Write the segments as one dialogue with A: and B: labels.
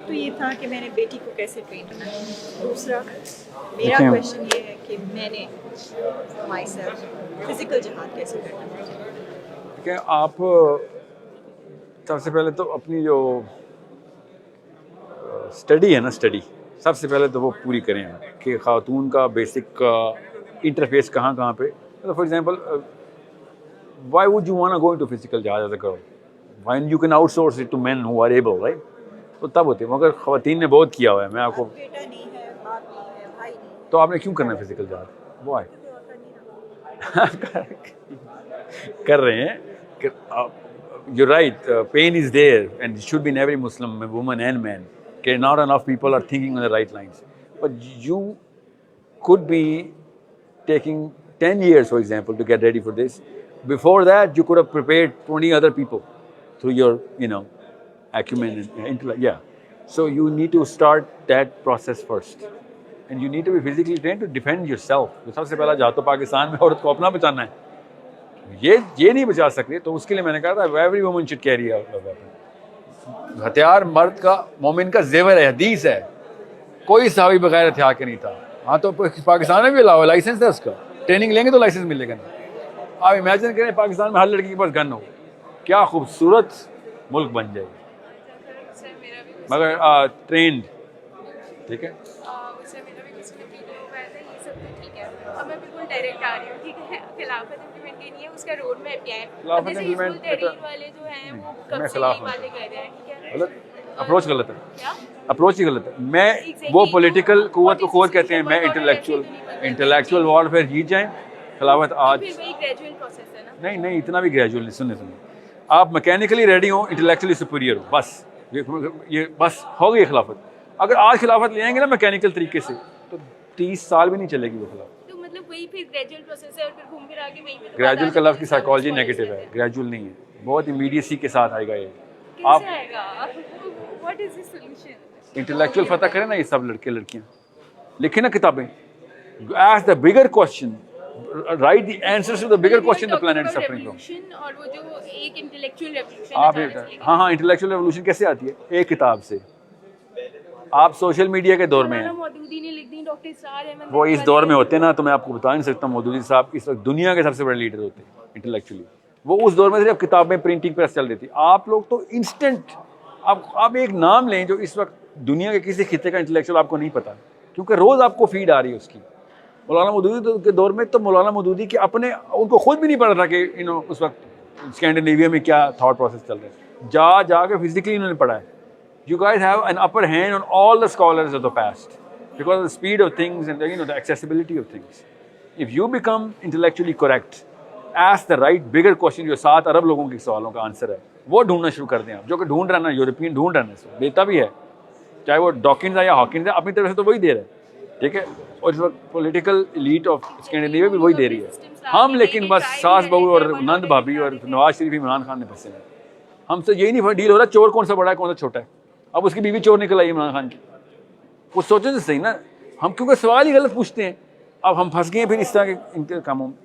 A: تو یہ تھا کہ میں نے بیٹی کو کیسے ٹرین کرنا ہے. دوسرا میرا کویشچن یہ ہے کہ میں نے مائی سیلف فزیکل جہاد کیسے کرنا ہے.
B: کہ آپ سب سے پہلے تو اپنی جو اسٹڈی ہے نا، اسٹڈی سب سے پہلے تو وہ پوری کریں کہ خاتون کا بیسک انٹرفیس کہاں کہاں پہ. For example why would you want going to physical جہاز as a girl when you can outsource it to men who are able right. تو تب ہوتے ہیں، مگر خواتین نے بہت کیا ہوا ہے. میں آپ کو
A: بیٹا نہیں ہے، باپ نہیں ہے، بھائی نہیں ہے،
B: تو آپ نے کیوں کرنا ہے فزیکل جہاز؟ وائی کر رہے ہیں. You're right, pain is there and it should be in every Muslim woman and man. Okay, not enough people are thinking on the right lines. But you could be taking 10 years, for example, to get ready for this. Before that, you could have prepared 20 other people through your, acumen and intellect. Yeah. So you need to start that process first. And you need to be physically trained to defend yourself. سب سے پہلا جہاں تو پاکستان میں عورت کو اپنا بچانا ہے. یہ نہیں بچا سکتے، تو اس کے لیے میں نے کہا تھا every woman should carry a weapon. ہتھیار مرد کا، مومن کا زیور ہے. حدیث ہے کوئی صحابی بغیر ہتھیار کے نہیں تھا. ہاں تو پاکستان میں بھی الاؤ، لائسنس ہے اس کا، ٹریننگ لیں گے تو لائسنس ملے گا. آپ امیجن کریں پاکستان میں ہر لڑکی کے پاس گن ہو، کیا خوبصورت ملک بن جائے گا، مگر ٹرینڈ. ٹھیک ہے،
C: میں بالکل ڈائریکٹ آ رہی ہوں. ٹھیک ہے، خلافت امپلیمنٹ کی نہیں ہے، اس کا روڈ میپ کیا ہے.
B: خلافت
C: جیسے حزب التحریر والے جو ہیں وہ کب سے یہی باتیں کہہ رہے ہیں. ٹھیک ہے،
B: اپروچ غلط ہے، اپروچ ہی غلط ہے. میں وہ پولیٹیکل قوت کو قوت کہتے ہیں، میں انٹلیکچوئل وارفیئر جیت جائیں. خلافت آج
C: گریجویل پروسیس ہے نا.
B: نہیں اتنا بھی گریجویل نہیں. سنیں آپ میکینیکلی ریڈی ہوں، انٹلیکچولی سپیریئر ہو، بس یہ بس ہو گئی خلافت. اگر آج خلافت لے آئیں گے نا میکینیکل طریقے سے تو 30 سال بھی نہیں چلے گی وہ خلافت.
C: تو مطلب وہی پھر گریجویل پروسیس ہے اور پھر گھوم پھر آ کے وہیں پہ
B: گریجویل کا لفظ کی سائیکالوجی نیگیٹو ہے، گریجویل نہیں ہے، بہت امیڈیسی کے ساتھ آئے گا. یہ آپ
C: کیسے آئے گا؟ What is the solution?
B: Intellectual فتح کریں نا. یہ سب لڑکے لڑکیاں لکھیں نا کتابیں. Ask the bigger question. Write the answers to the bigger question the planet is suffering from.
C: اور وہ جو ایک انٹلیکچوئل ریولیوشن
B: آپ ہاں انٹلیکچوئل ریولوشن کیسے آتی ہے؟ ایک کتاب سے. آپ سوشل میڈیا کے دور میں ہیں،
C: مودودی نے لکھ دی، ڈاکٹر اسرار احمد
B: وہ اس دور میں ہوتے نا تو میں آپ کو بتا نہیں سکتا. مودودی صاحب اس وقت دنیا کے سب سے بڑے لیڈر ہوتے ہیں انٹلیکچولی. وہ اس دور میں صرف کتابیں پرنٹنگ پریس چل رہی تھی. آپ لوگ تو انسٹنٹ. آپ ایک نام لیں جو اس وقت دنیا کے کسی خطے کا انٹلیکچوئل آپ کو نہیں پتا، کیونکہ روز آپ کو فیڈ آ رہی ہے اس کی. مولانا مودودی کے دور میں تو مولانا مودودی کے اپنے ان کو خود بھی نہیں پڑھ رہا کہ اس وقت اسکینڈینیویا میں کیا تھاٹ پروسیس چل رہے ہیں. جا کے فزیکلی انہوں نے پڑھا ہے. You guys have an upper hand on all the scholars of the past because of the speed of things and the accessibility of things. If you become intellectually correct, ask the right bigger question جو 7 ارب لوگوں کے سوالوں کا answer ہے وہ ڈھونڈنا شروع کر دیں آپ. جو کہ ڈھونڈ رہا نا یورپین ڈھونڈ رہا نا، دیتا بھی ہے، چاہے وہ ڈاکنز ہے یا ہاکنز ہے، اپنی طرف سے تو وہی دے رہا ہے. ٹھیک ہے، اور اس وقت پولیٹیکل ایلیٹ آف اسکینڈینیویا بھی وہی دے رہی ہے. ہم لیکن بس ساس بہو اور نند بھابھی اور نواز شریف عمران خان نے پھنسے ہیں. ہم سے یہی نہیں ڈیل ہو رہا چور کون سا بڑا ہے کون سا چھوٹا ہے. اب اس کی بیوی چور نکل آئی عمران خان کی. وہ سوچیں تو صحیح نا. ہم کیونکہ سوال ہی غلط پوچھتے ہیں. اب ہم پھنس گئے ہیں پھر اس طرح کے ان کے کاموں میں.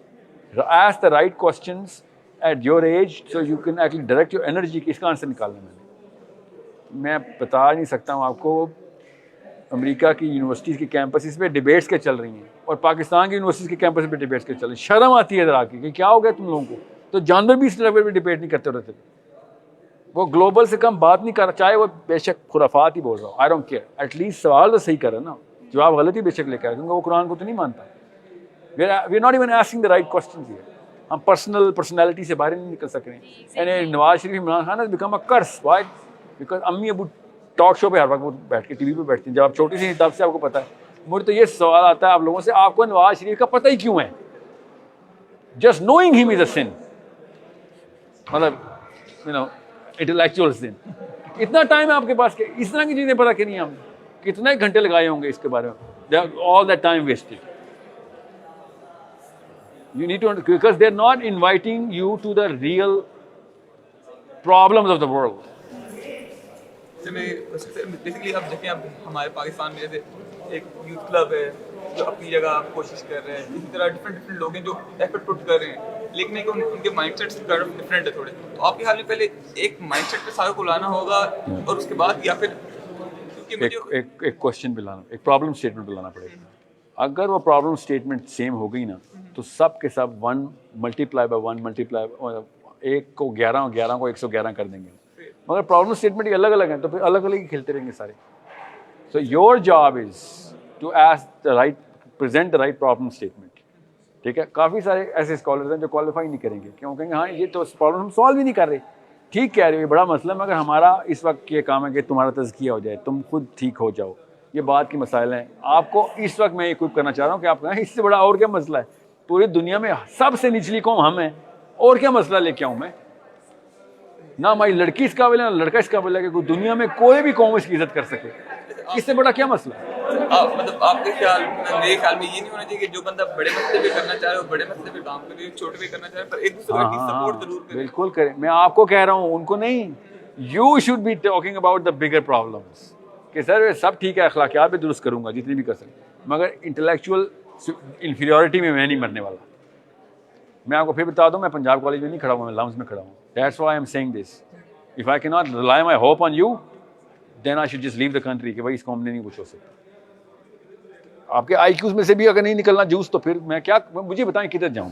B: Ask the right questions at your age so you can actually direct your energy کہ اس کا آنسر نکالنے میں بتا نہیں سکتا ہوں آپ کو. امریکہ کی یونیورسٹیز کے کیمپسز پہ ڈیبیٹس کے چل رہی ہیں اور پاکستان کی یونیورسٹیز کے کیمپس پہ ڈیبیٹس کے چل رہی ہیں. شرم آتی ہے ادھر آ کے کہ کیا ہو گیا تم لوگوں کو. تو جانور بھی اس لیول پہ ڈیبیٹ نہیں کرتے رہتے. وہ گلوبل سے کم بات نہیں کر رہا، چاہے وہ بے شک خرافات ہی بول رہا ہو. I don't care, at least سوال تو صحیح کر رہا ہے نا. جواب غلط ہی بے شک لے کر، کیونکہ وہ قرآن کو تو نہیں مانتا. We are not even asking the right questions here. ہم پرسنالٹی سے باہر نہیں نکل سک رہے ہیں. یعنی Nawaz Sharif Imran Khan has become a curse. Why? Because امی ابو ٹاک شو پہ ہر وقت بیٹھ کے ٹی وی پہ بیٹھتی ہیں. جب آپ چھوٹی سی تب سے آپ کو پتا ہے. مجھے تو یہ سوال آتا ہے آپ لوگوں سے، آپ کو نواز شریف کا پتہ ہی کیوں ہے؟ جسٹ نوئنگ ہم از اے سن. مطلب انٹلیکچوئل سن. اتنا ٹائم ہے آپ کے پاس کہ اس طرح کی چیزیں پتہ کہ نہیں. ہم کتنے گھنٹے لگائے ہوں گے اس کے بارے میں. All that time wasted. You need to, because they're not inviting you to the real problems of the world.
D: Basically اب دیکھیں، اب ہمارے پاکستان میں جیسے ایک یوتھ کلب ہے جو اپنی جگہ کوشش کر رہے ہیں، اسی طرح ڈفرینٹ لوگ ہیں جو ایفرٹ پٹ کر رہے ہیں، لیکن ان کے مائنڈ سیٹس ڈفرینٹ ہے تھوڑے. تو آپ کے خیال میں پہلے ایک مائنڈ سیٹ پہ سارے کو لانا ہوگا اور اس کے بعد، یا پھر
B: ایک کوشچن پہ لانا, ایک پرابلم اسٹیٹمنٹ پہ لانا پڑے گا. اگر وہ پرابلم اسٹیٹمنٹ سیم ہو گئی نا تو سب کے سب 1 ملٹیپلائی بائی 1 ملٹیپلائی 1 کو 11 اور 11 کو 111 کر دیں گے. مگر پرابلم اسٹیٹمنٹ الگ الگ ہیں تو پھر الگ الگ ہی کھیلتے رہیں گے سارے. So your job is to ask the right, present the right problem statement. ٹھیک ہے, کافی سارے ایسے اسکالرز ہیں جو کوالیفائی نہیں کریں گے, کیوں کہیں گے ہاں یہ تو پرابلم ہم سالو ہی نہیں کر رہے. ٹھیک کہہ رہے ہو, یہ بڑا مسئلہ ہے, مگر ہمارا اس وقت یہ کام ہے کہ تمہارا تزکیہ ہو جائے, تم خود ٹھیک ہو جاؤ. یہ بات کے مسائل ہیں. آپ کو اس وقت میں اکوپ کرنا چاہ رہا ہوں کہ آپ کہیں اس سے بڑا اور کیا مسئلہ ہے. پوری دنیا میں سب سے نچلی قوم ہم ہیں, اور کیا مسئلہ لے کے آؤں میں. نہ ہماری لڑکی اس قابل ہے نہ لڑکا اس قابل ہے کہ کوئی دنیا میں کوئی بھی قوم اس کی عزت کر سکے. اس سے بڑا کیا مسئلہ ہے.
D: مطلب آپ کے خیال, میرے خیال میں یہ نہیں ہونا چاہیے کہ جو بندہ بڑے مسئلے پہ کرنا چاہ رہے ہو بڑے مسئلے پہ کام کرے, چھوٹے پہ کرنا چاہ رہے پر ایک دوسرے کی سپورٹ ضرور کرے.
B: بالکل کریں. میں آپ کو کہہ رہا ہوں, ان کو نہیں. You should be talking about the bigger problems کہ سر سب ٹھیک ہے, اخلاقیات بھی درست کروں گا جتنی بھی کر سکیں, مگر انٹلیکچوئل انفیریورٹی میں نہیں مرنے والا. میں آپ کو پھر بتا دوں, میں پنجاب کالج میں نہیں کھڑا ہوں, میں لمز میں کھڑا ہوں. That's why I am seeing this. If I can not rely my hope on you then I should just leave the country کہ بھائی اس قوم نے نہیں کچھ ہو سکتا. آپ کے آئی کیوز میں سے بھی اگر نہیں نکلنا جوس تو پھر میں کیا, مجھے بتائیں کدھر جاؤں.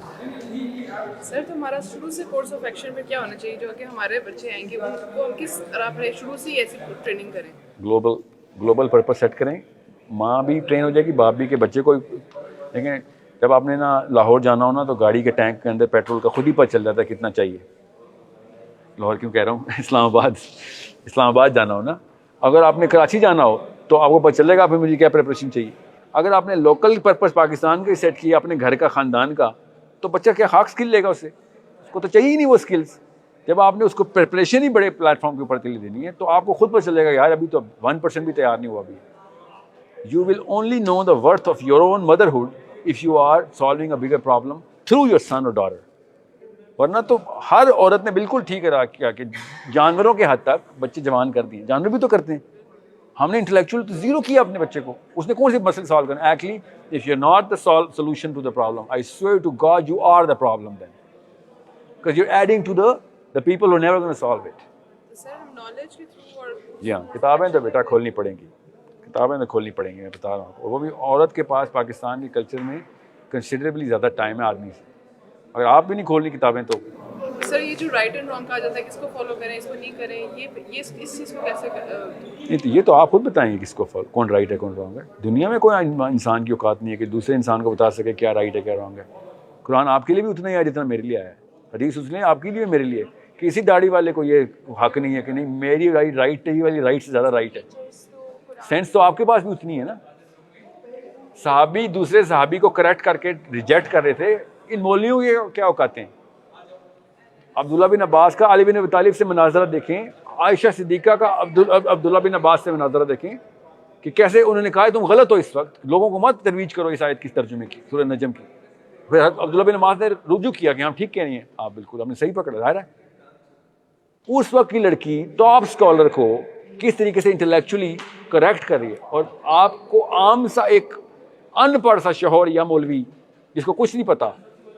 E: سر تو ہمارا شروع سے کورس آف ایکشن میں کیا ہونا چاہیے جو کہ ہمارے بچے آئیں گے وہ ہم کس طرح پڑھے, شروع سے ہی ایسی ٹریننگ کریں.
B: گلوبل پرپس سیٹ کریں. ماں بھی ٹرین ہو جائے گی, باپ بھی, کہ بچے کو دیکھیں. جب آپ نے نا لاہور جانا ہو نا تو گاڑی کے ٹینک کے اندر پیٹرول کا خود ہی پتہ چل جاتا ہے کتنا چاہیے. لاہور کیوں کہہ رہا ہوں, اسلام آباد جانا ہو نا. اگر آپ نے کراچی جانا ہو تو آپ کو پتہ چلے گا پھر مجھے کیا پریپریشن چاہیے. اگر آپ نے لوکل پرپس پاکستان کا سیٹ کیا اپنے گھر کا, خاندان کا, تو بچہ کیا خاک اسکل لے گا اسے, اس کو تو چاہیے ہی نہیں وہ اسکلس. جب آپ نے اس کو پریپریشن ہی بڑے پلیٹ فارم کے اوپر کے لیے دینی ہے تو آپ کو خود پتہ چلے گا یار ابھی تو 1% بھی تیار نہیں ہوا. ابھی you will only know the worth of your own motherhood if you are solving a bigger problem through your son اور ڈاٹر. ورنہ تو ہر عورت نے بالکل ٹھیک کیا کہ جانوروں کے حد تک بچے جوان کر دیے. جانور بھی تو کرتے ہیں. ہم نے انٹلیکچوئل تو زیرو کیا اپنے بچے کو. اس نے کون سے مسئلے سالو کرنا. Actually if you are not the solution to the problem, I swear to God you are the problem then, because you are adding to the people who never gonna solve it.
E: Sir ہم knowledge کے through اور
B: جی ہاں, کتابیں تو بیٹا کھولنی پڑیں گی, کتابیں تو کھولنی پڑیں گی, میں بتا رہا ہوں. اور وہ بھی عورت کے پاس پاکستان کے کلچر میں کنسیڈریبلی زیادہ ٹائم ہے آدمی سے. اگر آپ بھی نہیں کھولنی کتابیں تو
E: سر یہ جو رائٹ اینڈ رانگ کہا جاتا ہے کس کو فالو کریں اس کو نہیں کریں, یہ اس چیز کو کیسے
B: نہیں, یہ تو آپ خود بتائیں گے کس کو کون رائٹ ہے کون رانگ ہے. دنیا میں کوئی انسان کی اوقات نہیں ہے کہ دوسرے انسان کو بتا سکے کیا رائٹ ہے کیا رانگ ہے. قرآن آپ کے لیے بھی اتنا ہی ہے جتنا میرے لیے آیا ہے. حدیث اس لیے آپ کے لیے میرے لیے. کسی داڑھی والے کو یہ حق نہیں ہے کہ نہیں میری رائٹ ہی والی رائٹ سے زیادہ رائٹ ہے. سینس تو آپ کے پاس بھی اتنی ہے نا. صحابی دوسرے صحابی کو کریکٹ کر کے ریجیکٹ کر رہے تھے. ان مولویوں کے کیا اوقات ہیں. عبداللہ بن عباس کا علی بن ابی طالب سے مناظرہ دیکھیں, عائشہ صدیقہ کا عبداللہ بن عباس سے مناظرہ دیکھیں کہ کیسے انہوں نے کہا تم غلط ہو, اس وقت لوگوں کو مت ترویج کرو اس آیت کی ترجمے کی, سورہ نجم کی. پھر عبداللہ بن عباس نے رجوع کیا کہ ہم ٹھیک کہہ رہی ہیں آپ, بالکل ہم نے صحیح پکڑا. ظاہر ہے اس وقت کی لڑکی ٹاپ اسکالر کو کس طریقے سے انٹلیکچولی کریکٹ کر رہی ہے, اور آپ کو عام سا ایک ان پڑھ سا شوہر یا مولوی جس کو کچھ نہیں پتا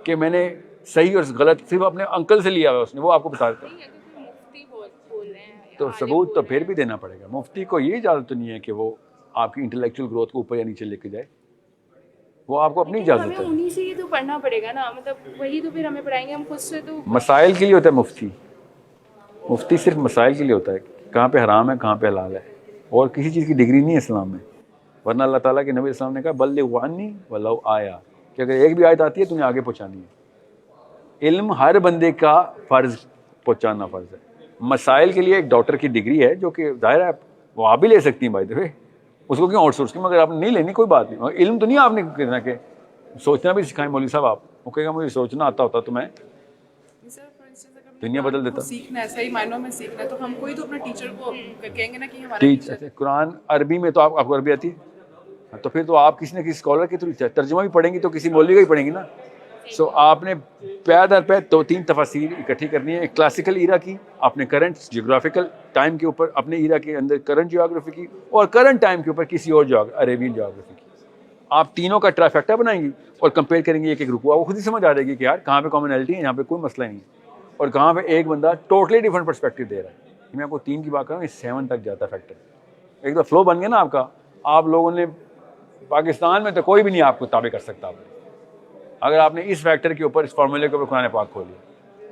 B: کہ میں نے صحیح اور غلط صرف اپنے انکل سے لیا ہوا اس نے, وہ آپ کو بتا دیتا.
C: مفتی بول رہے ہیں
B: تو ثبوت تو پھر بھی دینا پڑے گا. مفتی کو یہ اجازت تو نہیں ہے کہ وہ آپ کی انٹلیکچوئل گروتھ کو اوپر یا نیچے لے کے جائے. وہ آپ کو اپنی اجازت
C: ہمیں
B: ہے.
C: انہیں سے یہ تو پڑھنا پڑے گا نا, مطلب وہی تو پھر ہمیں پڑھائیں گے, ہم خود سے تو
B: مسائل کے لیے ہوتا ہے مفتی. مفتی صرف مسائل کے لیے ہوتا ہے, کہاں پہ حرام ہے کہاں پہ حلال ہے, اور کسی چیز کی ڈگری نہیں ہے اسلام میں. ورنہ اللہ تعالیٰ کے نبی اسلام نے کہا بلغ عنی ولو آیا, کہ اگر ایک بھی آیت آتی ہے تو انہیں آگے پہنچانی ہے. علم ہر بندے کا فرض پہنچانا فرض ہے. مسائل کے لیے ایک ڈاکٹر کی ڈگری ہے جو کہ ظاہر ہے وہ آپ بھی لے سکتی ہیں بائی دا وے, اس کو کیوں آؤٹ سورس کی, مگر آپ نے نہیں لینی کوئی بات نہیں. علم تو نہیں آپ نے کہنا کہ سوچنا بھی سکھائیں مولوی صاحب. آپ وہ کہے گا مجھے سوچنا آتا ہوتا تو میں دنیا بدل دیتا.
E: سیکھنا ہے صحیح معنوں میں سیکھنا ہے تو ہم کوئی تو اپنے ٹیچر کو کہیں گے نا کہ ہمارا ٹیچر.
B: قرآن عربی میں تو آپ کو عربی آتی ہے تو پھر تو آپ کسی نہ کسی اسکالر کے تھرو ترجمہ بھی پڑھیں گی تو کسی مولوی کا ہی پڑھیں گی نا. سو آپ نے پے در پے 2-3 تفاسیر اکٹھی کرنی ہے. ایک کلاسیکل ایرا کی, اپنے کرنٹ جیوگرافیکل ٹائم کے اوپر, اپنے ایرا کے اندر کرنٹ جیوگرافی کی, اور کرنٹ ٹائم کے اوپر کسی اور عربین جیوگرافی کی. آپ تینوں کا ٹرائیفیکٹا بنائیں گی اور کمپیئر کریں گے ایک ایک رکوع. آپ کو خود ہی سمجھ آ جائے گی کہ یار کہاں پہ کامنلٹی ہے, یہاں پہ کوئی مسئلہ نہیں ہے, اور کہاں پہ ایک بندہ ٹوٹلی ڈفرنٹ پرسپیکٹو دے رہا ہے. میں آپ کو 3 کی بات کروں, یہ 7 تک جاتا ہے فیکٹر. ایک دفعہ فلو بن گیا نا آپ کا, آپ لوگوں نے پاکستان میں تو کوئی بھی نہیں آپ کو تابع کر سکتا. اگر آپ نے اس فیکٹر کے اوپر, اس فارمولے کے اوپر قرآن پاک کھولی,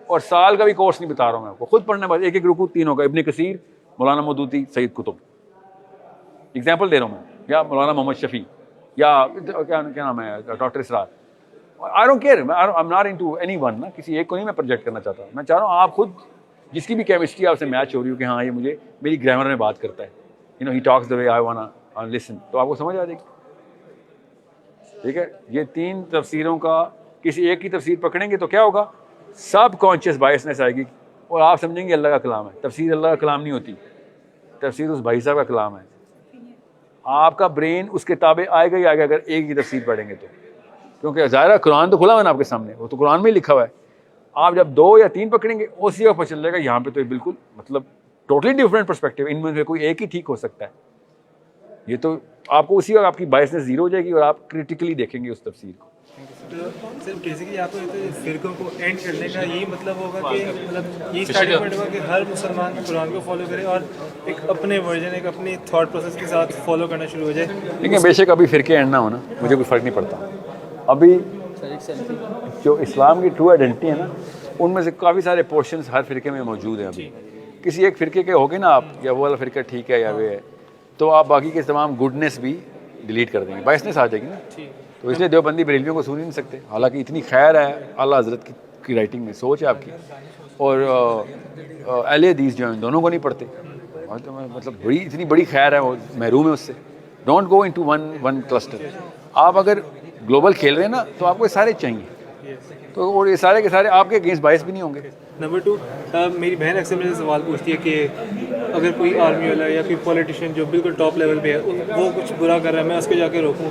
B: اور سال کا بھی کورس نہیں بتا رہا ہوں میں آپ کو, خود پڑھنا, بس ایک ایک رکوع تینوں کا, ابن کثیر, مولانا مودودی, سید قطب, ایگزامپل دے رہا ہوں میں, یا مولانا محمد شفیع, یا کیا نام ہے doctor Israr. I don't care, I am not into any one نا, کسی ایک کو نہیں میں پروجیکٹ کرنا چاہتا. میں چاہ رہا ہوں آپ خود جس کی بھی کیمسٹری آپ سے میچ ہو رہی ہو کہ ہاں یہ مجھے میری گرامر میں بات کرتا ہے, یو نو ہی ٹاکس دا وے آئی واننا لسن, تو آپ کو سمجھ آ جائے گی. ٹھیک ہے, یہ 3 تفسیروں کا کسی ایک کی تفسیر پکڑیں گے تو کیا ہوگا, سب کانشیس بائسنس آئے گی, اور آپ سمجھیں گے اللہ کا کلام ہے. تفسیر اللہ کا کلام نہیں ہوتی, تفسیر اس بھائی صاحب کا کلام ہے. آپ کا برین اس کے تابع آئے گا ہی آئے گا اگر ایک ہی تفسیر پڑھیں گے تو, کیونکہ ظاہر قرآن تو کھلا ہوا ہے نا آپ کے سامنے, وہ تو قرآن میں ہی لکھا ہوا ہے. آپ جب 2 یا 3 پکڑیں گے اسی وقت پتہ چل جائے گا یہاں پہ تو بالکل مطلب ٹوٹلی ڈفرینٹ پرسپیکٹیو, ان میں سے کوئی ایک ہی ٹھیک ہو سکتا ہے. یہ تو آپ کو اسی وقت آپ کی بائسنس زیرو ہو جائے گی اور آپ کریٹیکلی دیکھیں گے اس تفسیر کو.
F: سر بیسیکلی آپ کو فرقوں کو اینڈ کرنے کا یہی مطلب ہوگا کہ مطلب یہی اسٹارٹنگ پوائنٹ ہوگا کہ ہر مسلمان قرآن کو فالو کرے اور ایک اپنے ورژن, ایک اپنی تھاٹ پروسیس کے ساتھ فالو کرنا شروع ہو جائے.
B: لیکن بے شک ابھی فرقے اینڈ نہ ہونا, مجھے کوئی فرق نہیں پڑتا. ابھی جو اسلام کی ٹرو آئیڈینٹی ہے نا, ان میں سے کافی سارے پورشنز ہر فرقے میں موجود ہیں. ابھی کسی ایک فرقے کے ہوگے نا آپ, یا وہ والا فرقہ ٹھیک ہے یا وہ ہے, تو آپ باقی کے تمام گڈنس بھی ڈیلیٹ کر دیں گے, بائسنس آ جائے گی نا. تو اس لیے دیوبندی بریلویوں کو سن ہی نہیں سکتے, حالانکہ اتنی خیر ہے اعلیٰ حضرت کی رائٹنگ میں, سوچ ہے آپ کی, اور اہل حدیث جو ہیں دونوں کو نہیں پڑھتے, مطلب بڑی اتنی بڑی خیر ہے, وہ محروم ہے اس سے. Don't go into one cluster. آپ اگر گلوبل کھیل رہے ہیں نا تو آپ کو سارے چاہیے, تو اور یہ سارے کے سارے آپ کے اگینسٹ باعث بھی نہیں ہوں گے.
F: نمبر 2, میری بہن اکثر مجھے سوال پوچھتی ہے کہ اگر کوئی آرمی والا یا کوئی پولیٹیشین جو بالکل ٹاپ لیول پہ ہے وہ کچھ برا کر رہا ہے, میں اس کو جا کے روکوں,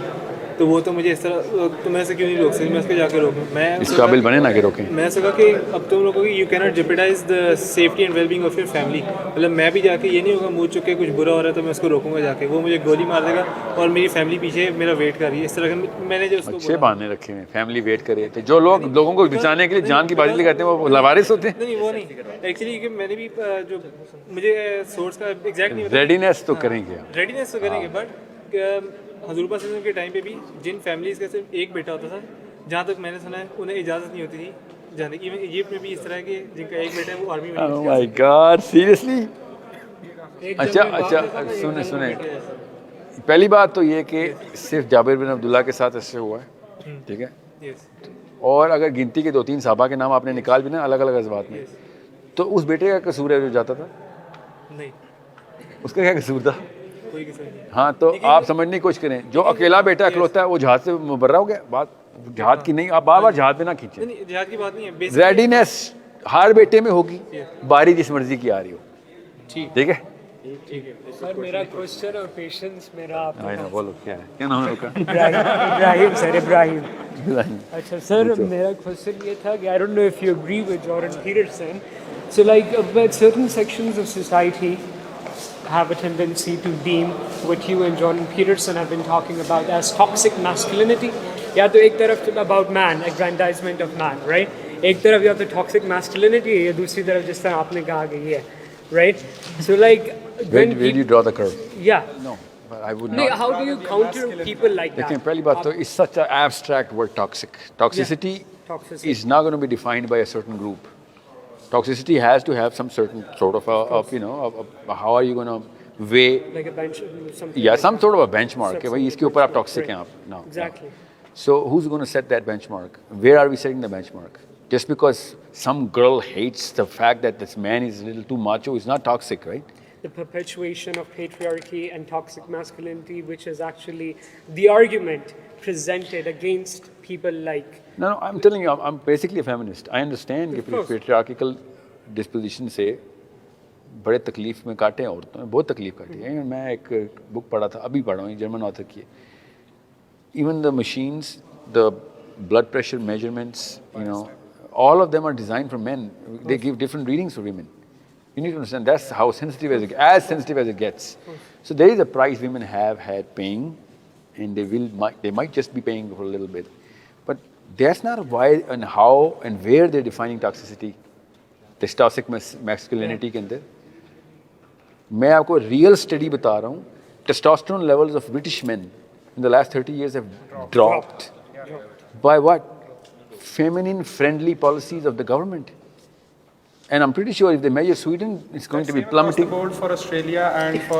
F: تو وہ تو مجھے اس طرح, تو میں اسے کیوں نہیں روک سکتی, میں اس کو جا کے روکوں. میں
B: اس قابل بنے نا کہ روکیں.
F: میں نے کہا کہ اب تم لوگوں کی you can't jeopardise the safety and well being of your family. مطلب میں بھی جا کے یہ نہیں ہوگا منہ چک کے کچھ برا ہو رہا ہے تو میں اس کو روکوں گا جا کے, وہ مجھے گولی مار دے گا اور میری فیملی پیچھے میرا ویٹ کر رہی ہے. اس طرح میں نے جو اس کو
B: اچھے بہانے رکھے ہیں, فیملی ویٹ کرے, تو جو لوگ لوگوں کو بچانے کے لیے جان کی بازی لگاتے ہیں وہ لاوارث ہوتے ہیں.
F: نہیں وہ نہیں ایکچولی, کہ میں نے بھی جو مجھے سورس کا ایگزیکٹ نہیں,
B: ریڈینیس تو کریں گے,
F: ریڈینیس تو کریں گے, بٹ حضور پاک صلی اللہ علیہ وسلم کے ٹائم پہ بھی جن فیملیز کا صرف ایک بیٹا ہوتا تھا, جہاں تک میں نے سنا ہے انہیں اجازت نہیں ہوتی تھی جانے کی. ایجپٹ میں بھی اس طرح کے جن کا ایک بیٹا ہے وہ آرمی میں.
B: oh my god seriously. اچھا سنیں, پہلی بات تو یہ کہ صرف جابر بن عبداللہ کے ساتھ ایسے ہوا ہے, ٹھیک ہے, اور اگر گنتی کے 2-3 صحابہ کے نام آپ نے نکال بھی نا الگ الگ غزوات میں, تو اس بیٹے کا قصور ہے جو جاتا تھا,
F: نہیں
B: اس کا کیا قصور تھا؟
F: کوئی قصور نہیں.
B: ہاں تو آپ سمجھنے کی کوشش کریں, جو اکیلا بیٹا اکلوتا ہے وہ جہاد سے مبرہ ہو گیا. بات جہاد کی نہیں, آپ بار بار جہاد پہ نہ کھینچیں.
F: جہاد کی بات نہیں ہے,
B: ریڈینیس ہر بیٹے میں ہوگی, باری جس مرضی کی آ رہی ہو, ٹھیک ہے.
G: سر میرا کوشچن اور پیشنس میرا
B: بولو کیا ہے, کیا نام ہے آپ کا؟
G: ابراہیم سر, ابراہیم. اچھا سر, میرا کوشچن یہ تھا کہ I don't know if you agree with Jordan Peterson. So like certain sections of society have a tendency to deem what you and Jordan Peterson have been talking about as toxic masculinity. یا تو ایک طرف about man, aggrandizement of man, right? ایک طرف یا تو toxic masculinity ہے, یا دوسری طرف جس طرح آپ نے کہا کہ یہ ہے, right? So like
B: where do you draw the curve?
G: Yeah.
B: No, but I would
G: No,
B: not.
G: how do you counter people like that?
B: دیکھیں پہلی بات تو it's such an abstract word, toxic. Toxicity
G: Toxicity.
B: is not going to be defined by a certain group. Toxicity has to have some certain sort of how are you going to weigh,
G: Like a bench, something.
B: yeah, some sort of a benchmark کہ بھائی اس کے اوپر آپ toxic ہیں آپ. No.
G: Exactly.
B: So who's going to set that benchmark? Where are we setting the benchmark? Just because some girl hates the fact that this man is a little too macho is not toxic, right?
G: The perpetuation of patriarchy and toxic masculinity, which is actually the argument presented against people like.
B: No, I'm telling you, I'm basically a feminist. I understand کہ patriarchal disposition سے بڑے تکلیف میں کاٹے ہیں عورتوں میں, بہت تکلیف کاٹی ہے. میں ایک بک پڑھا تھا, ابھی پڑھا ہوں, جرمن آتھر کی ہے. Even the machines, the blood pressure measurements, all of them are designed for men. They give different readings for women. You need to understand that's how sensitive as it gets. So there is a price women have had paying, and they might just be paying for a little bit. But that's not why and how and where they're defining toxicity. This toxic masculinity کے اندر میں آپ کو real study بتا رہا ہوں testosterone levels of British men in the last 30 years have dropped. By what? Feminine friendly policies of the government. And I'm pretty sure if they measure Sweden, it's going to be plummeting.
H: Across the board for Australia and for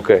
B: Okay.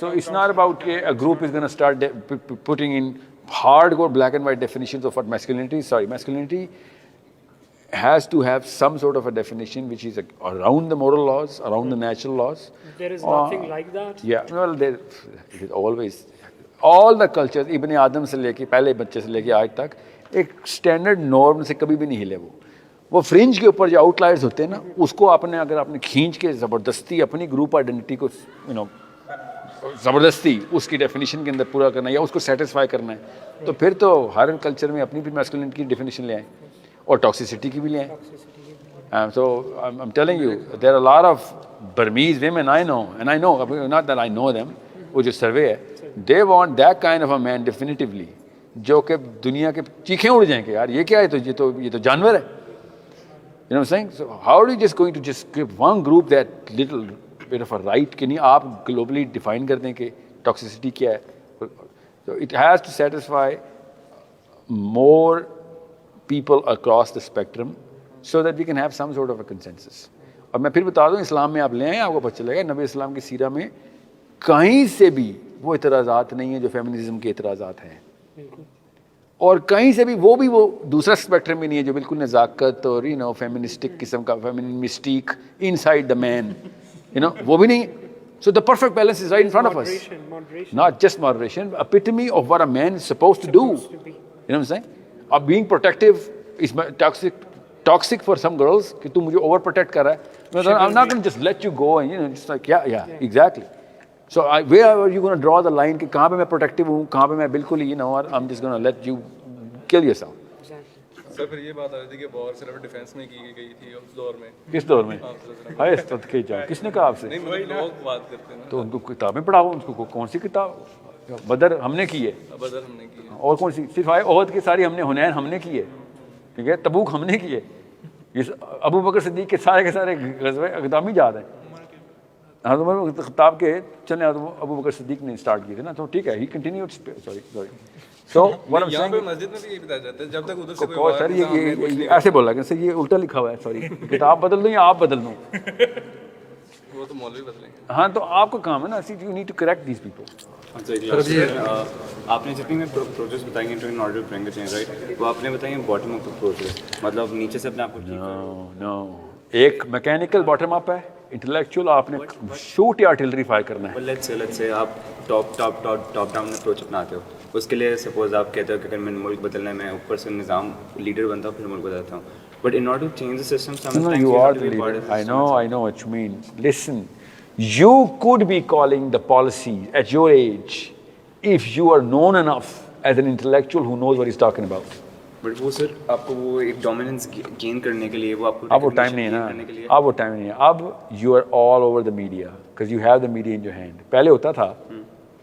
B: So it's not about a group is going to start putting in hardcore black and white definitions of what masculinity is. Sorry, masculinity has to have some sort of a definition which is around the moral laws, around the natural laws.
G: There is nothing like that.
B: Yeah, well, there is always, all the cultures, Ibn Adam سے لے کے پہلے بچے سے لے کے آج تک ایک اسٹینڈرڈ نارم سے کبھی بھی نہیں ہلے. وہ فرنج کے اوپر جو آؤٹ لائرز ہوتے ہیں نا, اس کو اگر آپ نے کھینچ کے زبردستی اپنی گروپ آئیڈینٹی کو زبردستی اس کی ڈیفینیشن کے اندر پورا کرنا ہے یا اس کو سیٹسفائی کرنا ہے, تو پھر تو ہر کلچر میں اپنی بھی میسکولینٹی کی ڈیفینیشن لے آئیں اور ٹاکسیسٹی کی بھی لے آئیں. So I'm telling you, there are a lot of Burmese women I know, and I know, not that I know them, وہ جو سروے ہے, they want that kind of a man definitively, جو کہ دنیا کے چیخیں اڑ جائیں کہ یار یہ کیا ہے, یہ تو جانور ہے. You know what I'm saying? So how are you just going to just give one group that little bit of a right کہ نہیں آپ globally define کر دیں کہ toxicity کیا ہے. So it has to satisfy more people across the spectrum so that we can have some sort of a consensus. اور میں پھر بتا دوں, اسلام میں آپ لے آئیں, آپ کو پتہ چلے گا نبی اسلام کی سیرہ میں کہیں سے بھی وہ اعتراضات نہیں ہیں جو فیمنزم کے اعتراضات ہیں, اور کہیں سے بھی وہ دوسرا اسپیکٹرم بھی نہیں ہے جو بالکل نزاکت اور فیمنسٹک قسم کا feminine mistake inside the man, وہ بھی نہیں. So the perfect balance is right in front of us. Not just moderation, epitome of what a man is supposed to do. You know what I'm saying? Being protective is toxic for some girls کہ تو مجھے over protect کر رہا ہے. I'm not going to just let you go and just like yeah exactly. So where are you going to draw the line کہ کہاں پہ میں protective ہوں, کہاں پہ میں بالکل I'm just going to let you kill yourself.
I: سر پھر یہ بات آ رہی تھی کہ بہت سیلف ڈیفینس میں کی گئی تھی اس دور میں.
B: کس دور میں؟ کس نے کہا آپ سے؟
I: لوگ بات کرتے ہیں
B: تو ان کو کتابیں پڑھاؤ, ان کو کون سی کتاب. بدر ہم نے کی ہے,
I: بدر ہم نے کی ہے,
B: اور کون سی صرف عہد کی ساری ہم نے, حنین ہم نے کی ہے, ٹھیک ہے, تبوک ہم نے کی ہے, یہ ابو بکر صدیق کے سارے غزوے اقدامی یاد ہیں. حضرت عمر بن خطاب کے چلیں ابو بکر صدیق نے اسٹارٹ کیے تھے نا, تو ٹھیک ہے, ہی کنٹینیوڈ. سوری سو
I: یہاں پہ مسجد میں بھی یہی بتایا جاتا ہے جب تک ادھر سے کوئی
B: سر یہ ایسے بولا کہ سر یہ الٹا لکھا ہوا ہے, سوری کتاب بدل دوں یا آپ بدل دوں,
I: وہ تو مولوی بدلیں گے.
B: ہاں تو آپ کا کام ہے نا, you need to correct these people.
J: آپ نے جتنی میں پروسیس بتائیں گے in order to bring a change right, وہ آپ نے بتائیں گے باٹم اپ پروسیس, مطلب نیچے سے اپنے آپ کو.
B: نو ایک میکینیکل باٹم اپ ہے, انٹلیکچوئل آپ نے شوٹ یا آرٹلری فائر کرنا ہے.
J: لیٹس سے آپ ٹاپ ڈاؤن اپروچ اپناتے ہو, اس کے لیے سپوز آپ کہتے ہو کہ اگر میں ملک بدلنا ہے, میں اوپر سے نظام لیڈر بنتا ہوں پھر ملک بدلتا ہوں. But in order to change the system, sometimes
B: you are the leader. I know what you mean. Listen, you could be calling the policy at your age if you are known enough as an intellectual who knows what he's talking about.
J: But وہ سر آپ کو وہ ایک dominance gain کرنے کے لیے وہ آپ کو
B: اب وہ ٹائم نہیں ہے نا, اب وہ ٹائم نہیں ہے. اب you are all over the media because you have the media in your hand. پہلے ہوتا تھا,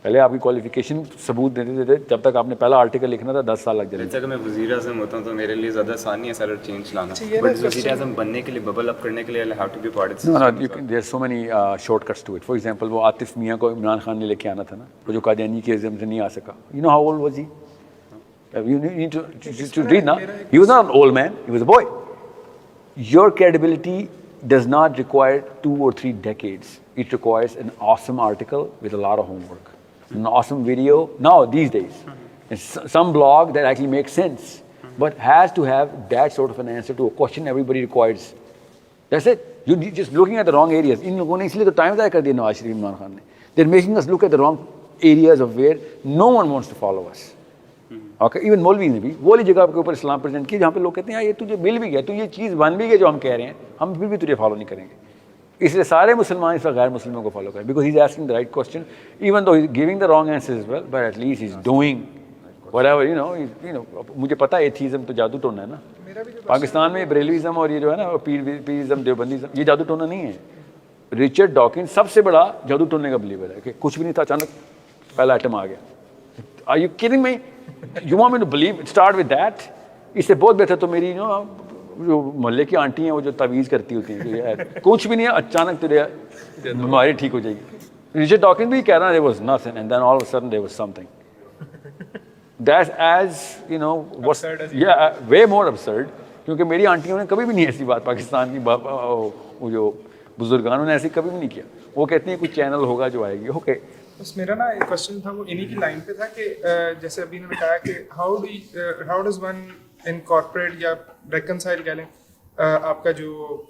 B: پہلے آپ کی کوالیفیکیشن ثبوت دیتے تھے, جب تک آپ نے پہلا آرٹیکل لکھنا تھا 10 سال لگ جاتے تھے.
J: اگر میں وزیر اعظم ہوتا ہوں تو میرے لیے زیادہ آسان نہیں ہے سارا چینج لانا, بٹ وزیر اعظم بننے کے لیے ببل اپ کرنے کے لیے I have to be part of this.
B: There are so many shortcuts to it. For example, وہ عاطف میاں کو عمران خان نے لے کے آنا تھا نا, وہ جو قادیانی کے ازم سے نہیں آ سکا. You know how old was he? You need to read now. He was not an old man, he was a boy. Your credibility does not require 2 or 3 decades. It requires an awesome article with a lot of homework, an awesome video now these days, and some blog that actually makes sense, but has to have that sort of an answer to a question everybody requires. That's it. You're just looking at the wrong areas. In لوگوں نے اس لیے تو time ضائع کر دیا نواز شریف عمران خان نے. They're making us look at the wrong areas of where no one wants to follow us. Okay, even مولوی نے بھی وہ والی جگہ کے اوپر اسلام پریزنٹ کی جہاں پہ لوگ کہتے ہیں یہ تجھے مل بھی گیا, تو یہ چیز بن بھی گیا جو ہم کہہ رہے ہیں, ہم پھر بھی تجھے فالو نہیں کریں گے. اس لیے سارے مسلمان اس وقت غیر مسلموں کو فالو کریں, because he is asking the right question, even though he is giving the wrong answer as well, but at least he is doing whatever. مجھے پتا ہے ایتھیزم تو جادو ٹونا ہے نا. پاکستان میں بریلویزم اور یہ جو ہے نا پیرزم دیوبندیزم, یہ جادو ٹونا نہیں ہے. رچرڈ ڈاکنز سب سے بڑا جادو ٹونے کا بلیور ہے کہ کچھ بھی نہیں تھا, اچانک پہلا ایٹم آ گیا. Are you kidding me? You want me to believe? Start with that. اس سے بہت بہتر تو میری جو محلے کی آنٹی ہیں وہ جو تعویذ کرتی ہوتی ہیں کہ یار کچھ بھی نہیں ہے اچانک تیرے بیماری ٹھیک ہو جائے گی. رچرڈ ڈاکنز بھی کہہ رہا ہے there was nothing and then all of a sudden there was something. That's as you know was yeah way more absurd. کیونکہ میری آنٹیوں نے کبھی بھی نہیں ایسی بات پاکستان کی وہ جو بزرگانوں نے ایسی کبھی بھی نہیں کیا. وہ کہتی ہیں کوئی چینل ہوگا جو آئے گی. اوکے
H: بس میرا نا ایک کوشچن تھا وہ انہی کی لائن پہ تھا کہ جیسے ابھی نے بتایا کہ ہاؤ ڈز ون انکارپوریٹ یا ریکنسائل کہہ لیں آپ کا جو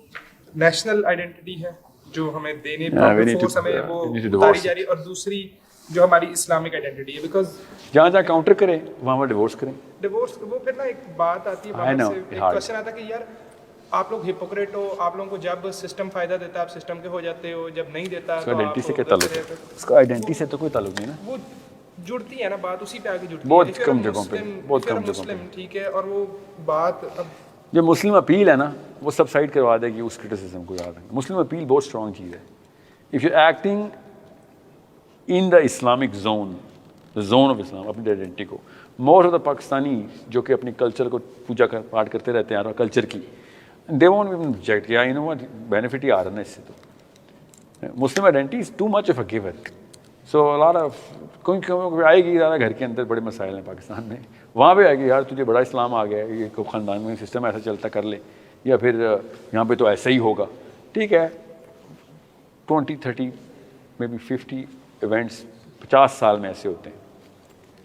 H: نیشنل آئیڈینٹی ہے جو ہمیں دینے فورس ہمیں وہ اتاری جا رہی ہے اور دوسری جو ہماری اسلامک آئیڈینٹی ہے بیکاز
B: جہاں جہاں کاؤنٹر کریں وہاں پر ڈیورس کریں.
H: ڈیورس وہ پھر نا ایک بات آتی ہے باہر سے ایک کوشچن آتا ہے کہ یار آپ لوگ ہپوکریٹ ہو, آپ لوگوں کو جب سسٹم فائدہ دیتا ہے آپ سسٹم کے ہو جاتے ہو, جب نہیں دیتا تو
B: آئیڈینٹی سے کیا تعلق ہے؟ اس کا آئیڈینٹی سے تو کوئی تعلق نہیں نا.
H: وہ جڑتی ہے نا بات اسی پہ آگے جڑتی ہے
B: بہت کم جگہوں پہ, بہت کم جگہوں پہ.
H: ٹھیک ہے اور وہ بات اب
B: جو مسلم اپیل ہے نا وہ سب سائڈ کروا دے گی اس کرٹیسزم کو. یاد ہے مسلم اپیل بہت اسٹرانگ چیز ہے. If you acting in the Islamic zone, the zone of Islam, اپنی آئیڈینٹی کو, موسٹ آف دا پاکستانی جو کہ اپنی کلچر کو پوجا کر پاٹ کرتے رہتے ہیں اور کلچر کی, they won't even reject. Yeah, you know what, benefit ہی آ رہا ہے اس سے. تو مسلم identity is too much of a giver. So a lot of کوئی آئے گی زیادہ گھر کے اندر بڑے مسائل ہیں پاکستان میں, وہاں پہ آئے گی یار تجھے بڑا اسلام آ گیا ہے, یہ خاندان میں سسٹم ایسا چلتا کر لے, یا پھر یہاں پہ تو ایسا ہی ہوگا. ٹھیک ہے 20-30 مے بی 50 ایونٹس 50 سال میں ایسے ہوتے ہیں.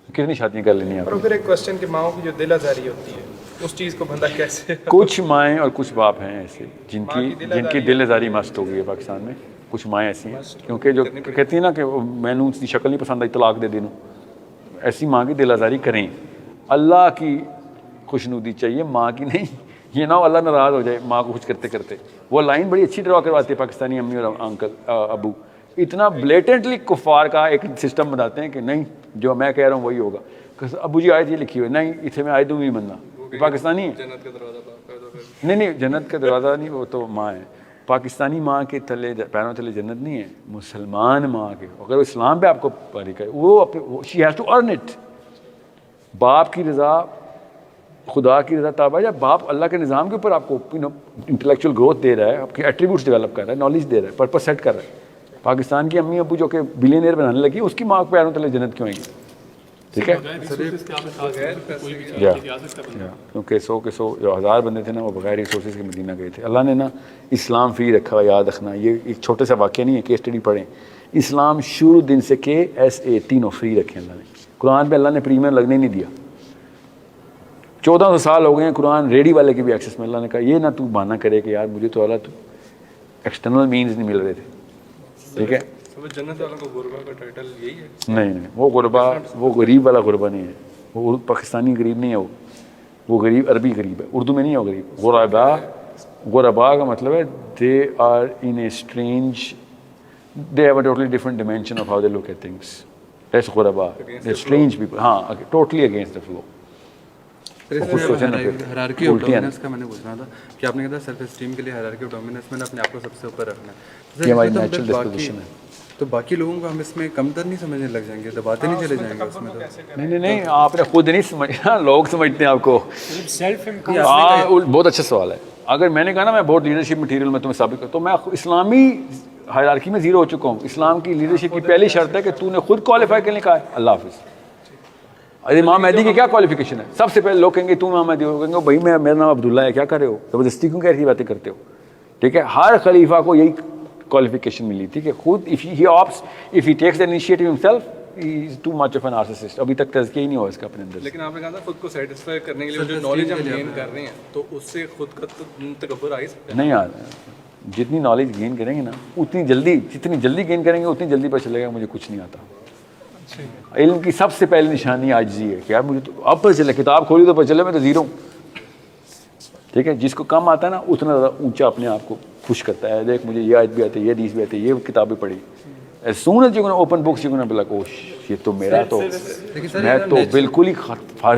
B: کتنی شادیاں کر لینی ہیں.
H: اور پھر ایک کوشچن کہ ماؤں کی جو دل آزاری ہوتی ہے اس چیز کو بندہ کیسے
B: کچھ مائیں اور کچھ باپ ہیں ایسے جن کی دل آزاری مست ہو گئی ہے پاکستان میں. کچھ مائیں ایسی ہیں کیونکہ جو کہتی ہیں نا کہ میں نے اس کی شکل نہیں پسند آئی طلاق دے دوں, ایسی ماں کی دل آزاری کریں. اللہ کی خوشنودی چاہیے, ماں کی نہیں. یہ نہ ہو اللہ ناراض ہو جائے ماں کو خوش کرتے کرتے. وہ لائن بڑی اچھی ڈرا کرواتی ہے پاکستانی امی اور انکل ابو. اتنا بلیٹنٹلی کفار کا ایک سسٹم بناتے ہیں کہ نہیں جو میں کہہ رہا ہوں وہی ہوگا. ابو جی آیت یہ لکھی ہوئی, نہیں اتنے میں آیت دوں نہیں مننا. پاکستانی ہے نہیں جنت کا دروازہ نہیں, وہ تو ماں ہے. پاکستانی ماں کے تلے پیروں تلے جنت نہیں ہے, مسلمان ماں کے. اگر وہ اسلام پہ آپ کو پاری کرے وہ she has to earn it. باپ کی رضا خدا کی رضا تابع. جب باپ اللہ کے نظام کے اوپر آپ کو انٹلیکچوئل گروتھ دے رہا ہے, آپ کے ایٹریبیوٹس ڈیولپ کر رہا ہے, نالج دے رہا ہے, پرپس سیٹ کر رہا ہے. پاکستان کی امی ابو جو کہ بلینئر بنانے لگی, اس کی ماں کے پیروں تلے جنت کیوں آئے گی؟ ٹھیک ہے کیونکہ 100 بندے تھے نا وہ بغیر ریسورسز کے مدینہ گئے تھے. اللہ نے نا اسلام فری رکھا ہوا, یاد رکھنا. یہ ایک چھوٹا سا واقعہ نہیں ہے, کیس اسٹڈی پڑھیں. اسلام شروع دن سے کے SA تینوں فری رکھے اللہ نے. قرآن پہ اللہ نے پریمیم لگنے نہیں دیا. 1400 سال ہو گئے ہیں قرآن ریڈی والے کی بھی ایکسیس میں. اللہ نے کہا یہ نہ تو بہانہ کرے کہ یار مجھے تو اللہ تو ایکسٹرنل مینز نہیں مل رہے تھے. ٹھیک ہے
I: جنت والوں کو غربا کا ٹائٹل یہی ہے.
B: نہیں وہ غربا, وہ غریب والا غربا نہیں ہے. وہ پاکستانی غریب نہیں ہے, وہ غریب عربی غریب ہے, اردو میں نہیں ہے وہ غریب. غربا کا مطلب ہے they are in a strange, they have a totally different dimension of how they look at things. That's غربا, دے اسٹرینج پیپل. ہاں totally against the flow.
I: Hierarchy of dominance کا میں نے پوچھنا تھا کہ آپ نے کہا سیلف اسٹیم کے لیے ہیرارکی آف ڈومیننس میں نے اپنے آپ کو سب سے اوپر رکھنا ہے.
B: یہ ہماری نیچرل ڈسپوزیشن ہے.
I: تو باقی لوگوں کو ہم اس میں کم تر نہیں سمجھنے لگ جائیں گے, دباتے نہیں چلے جائیں گے اس میں. تو
B: نہیں آپ نے خود نہیں سمجھنا, لوگ سمجھتے ہیں آپ کو. بہت اچھا سوال ہے. اگر میں نے کہا نا میں بہت لیڈرشپ مٹیریل میں تمہیں ثابت کرتا ہوں, میں اسلامی ہائرارکی میں زیرو ہو چکا ہوں. اسلام کی لیڈرشپ کی پہلی شرط ہے کہ تو نے خود کوالیفائی کرنے کا ہے. اللہ حافظ. امام مہدی کی کیا کوالیفیکیشن ہے؟ سب سے پہلے لوگ کہیں گے تو امام مہدی ہو, کہیں گے بھائی میرا نام عبداللہ ہے, کیا کر رہے ہو, زبردستی کیوں ایسی باتیں کرتے ہو. ٹھیک ہے, ہر خلیفہ کو یہی qualification ملی تھی کہ خود if he takes the initiative himself he is too much of a narcissist. ابھی تک تزکیہ ہی نہیں ہوا اس کا اپنے اندر.
I: لیکن آپ نے کہا تھا خود کو سیٹسفائی کرنے کے لیے جو نالج ہم گین کر رہے ہیں تو اس سے خود کا تکبر آ ہی سکتا ہے.
B: نہیں آ جتنی نالج گین کریں گے نا اتنی جلدی گین کریں گے اتنی جلدی پتہ چلے گا مجھے کچھ نہیں آتا. علم کی سب سے پہلی نشانی عاجزی ہے کہ یار مجھے تو اب پتہ چلے, کتاب کھولی تو پتہ چلے میں تو زیرو ہوں. ٹھیک ہے, جس کو کم آتا ہے نا اتنا زیادہ اونچا اپنے آپ کو خوش کرتا ہے. دیکھ مجھے یہ آیت بھی آتی ہے, یہ حدیث بھی آتی ہے, یہ کتابیں پڑھی. as soon as you're going to open books you're going to be like oh یہ تو میرا تو میں تو بالکل ہی